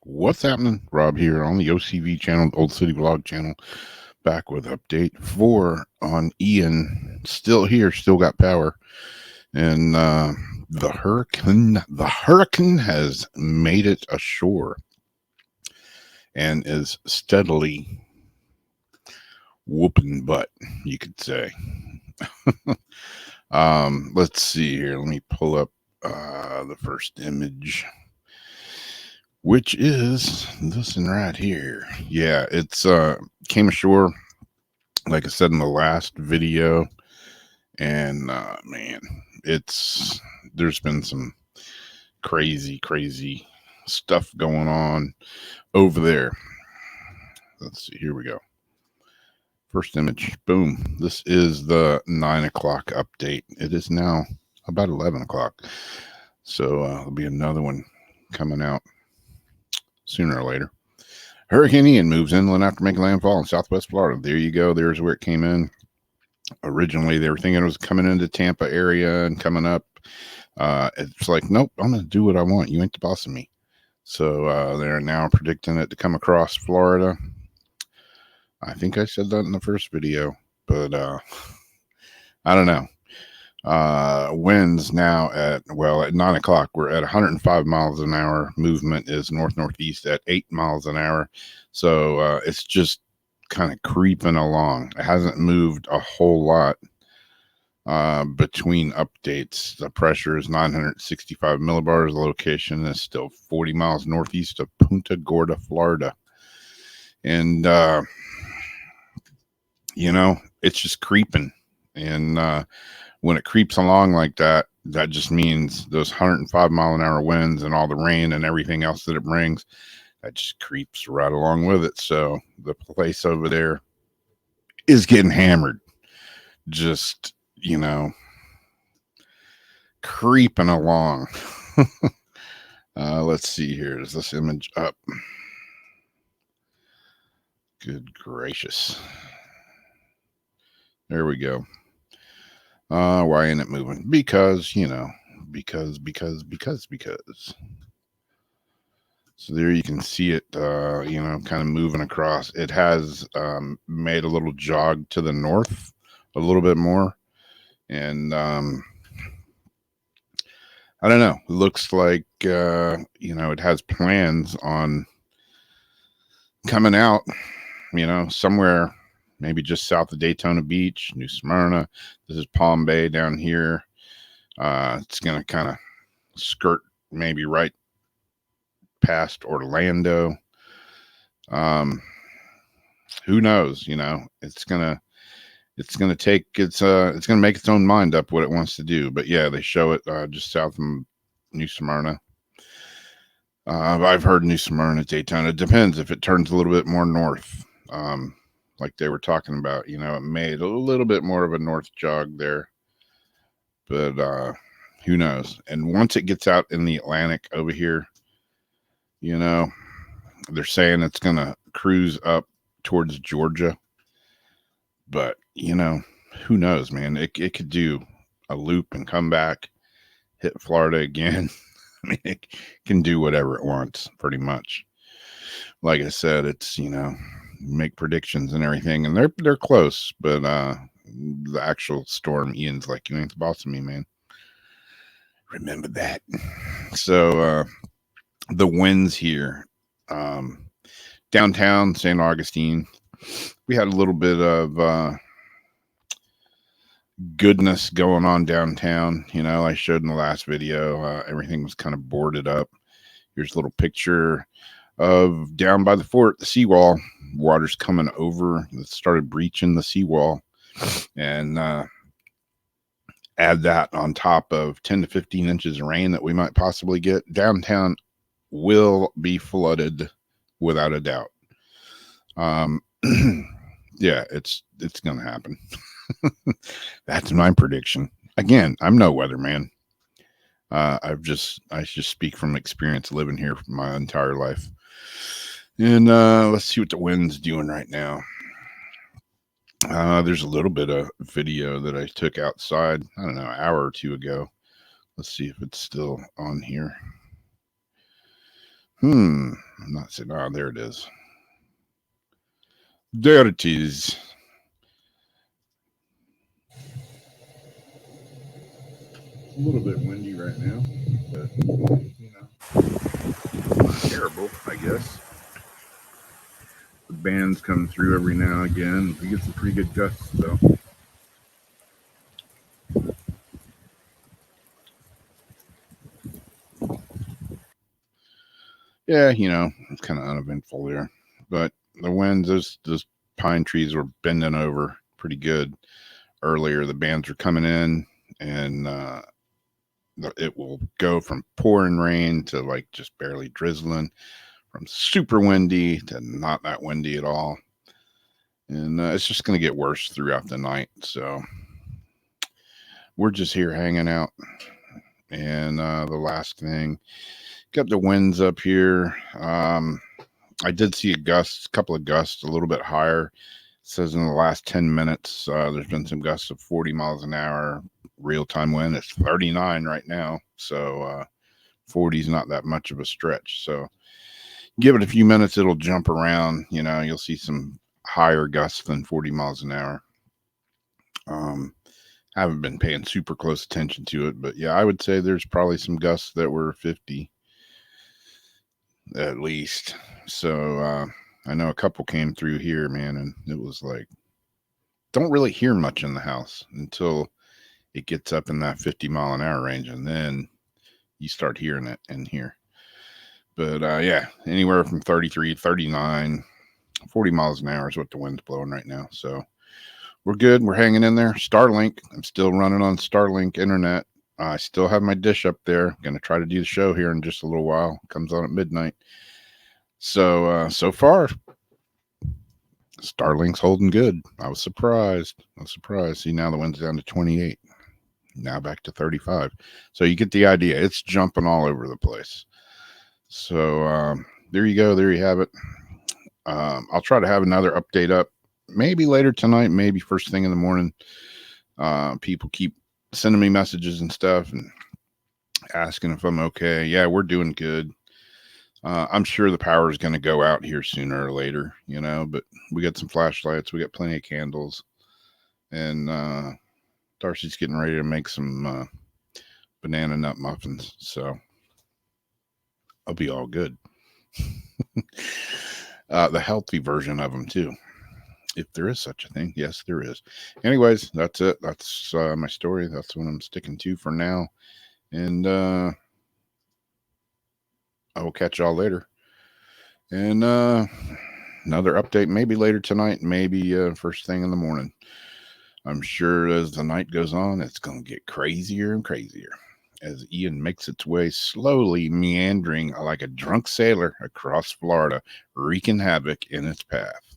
What's happening? Rob here on the OCV channel, Old City Vlog channel, back with update 4 on Ian. Still here, still got power. And the hurricane has made it ashore and is steadily whooping butt, you could say. Let's see here. Let me pull up the first image, which is this one right here. Yeah, it's came ashore, like I said in the last video, and man, it's there's been some crazy stuff going on over there. Let's see, here we go. First image, boom. This is the 9 o'clock update. It is now about 11 o'clock, so there'll be another one coming out sooner or later. Hurricane Ian moves inland after making landfall in southwest Florida. There you go. There's where it came in. Originally, they were thinking it was coming into Tampa area and coming up. It's like, nope, I'm going to do what I want. You ain't the boss of me. So they're now predicting it to come across Florida. I think I said that in the first video, but I don't know. Winds now at 9 o'clock, we're at 105 miles an hour. Movement is north-northeast at 8 miles an hour. So it's just kind of creeping along. It hasn't moved a whole lot between updates. The pressure is 965 millibars. The location is still 40 miles northeast of Punta Gorda, Florida. And, it's just creeping. And when it creeps along like that, that just means those 105 mile an hour winds and all the rain and everything else that it brings, that just creeps right along with it. So the place over there is getting hammered. Just, creeping along. Let's see here. Is this image up? Good gracious. There we go. Why ain't it moving? Because, because. So there you can see it, kind of moving across. It has made a little jog to the north a little bit more. And I don't know. It looks like, it has plans on coming out, somewhere maybe just south of Daytona Beach, New Smyrna. This is Palm Bay down here. It's going to kind of skirt maybe right past Orlando. Who knows? It's gonna take it's gonna make its own mind up what it wants to do. But yeah, they show it just south of New Smyrna. I've heard New Smyrna, Daytona. It depends if it turns a little bit more north. Like they were talking about, it made a little bit more of a north jog there. But who knows? And once it gets out in the Atlantic over here, they're saying it's going to cruise up towards Georgia. But, who knows, man? It could do a loop and come back, hit Florida again. I mean, it can do whatever it wants, pretty much. Like I said, it's, make predictions and everything, and they're close. But the actual storm, Ian's like, you ain't the boss of me, man. Remember that. So the winds here, downtown St. Augustine, we had a little bit of goodness going on downtown. I showed in the last video, everything was kind of boarded up. Here's a little picture of down by the fort, the seawall. Water's coming over. It started breaching the seawall, and add that on top of 10 to 15 inches of rain that we might possibly get. Downtown will be flooded without a doubt. Yeah, it's gonna happen. That's my prediction. Again, I'm no weatherman. I just speak from experience living here for my entire life. And let's see what the wind's doing right now. There's a little bit of video that I took outside, I don't know, an hour or two ago. Let's see if it's still on here. I'm not saying. Oh, there it is. There it is. It's a little bit windy right now, but not terrible, I guess. The bands come through every now and again. We get some pretty good gusts, though. Yeah, it's kind of uneventful there. But the winds, those pine trees were bending over pretty good earlier. The bands were coming in, and it will go from pouring rain to like just barely drizzling, from super windy to not that windy at all. And it's just going to get worse throughout the night. So we're just here hanging out. And the last thing, got the winds up here. I did see a couple of gusts, a little bit higher. It says in the last 10 minutes, there's been some gusts of 40 miles an hour. Real time wind, it's 39 right now. So 40 is not that much of a stretch. So give it a few minutes, it'll jump around. You'll see some higher gusts than 40 miles an hour. I haven't been paying super close attention to it, but yeah, I would say there's probably some gusts that were 50 at least. So I know a couple came through here, man, and it was like, don't really hear much in the house until it gets up in that 50-mile-an-hour range, and then you start hearing it in here. But yeah, anywhere from 33, 39, 40 miles an hour is what the wind's blowing right now. So we're good. We're hanging in there. Starlink. I'm still running on Starlink internet. I still have my dish up there. Going to try to do the show here in just a little while. It comes on at midnight. So so far, Starlink's holding good. I was surprised. See, now the wind's down to 28. Now back to 35. So you get the idea. It's jumping all over the place. So there you go. There you have it. I'll try to have another update up maybe later tonight, maybe first thing in the morning. People keep sending me messages and stuff and asking if I'm okay. Yeah, we're doing good. I'm sure the power is going to go out here sooner or later, but we got some flashlights. We got plenty of candles. And Darcy's getting ready to make some banana nut muffins. So I'll be all good. The healthy version of them, too. If there is such a thing. Yes, there is. Anyways, that's it. That's my story. That's what I'm sticking to for now. And I will catch y'all later. And another update maybe later tonight, maybe first thing in the morning. I'm sure as the night goes on, it's going to get crazier and crazier as Ian makes its way slowly meandering like a drunk sailor across Florida, wreaking havoc in its path.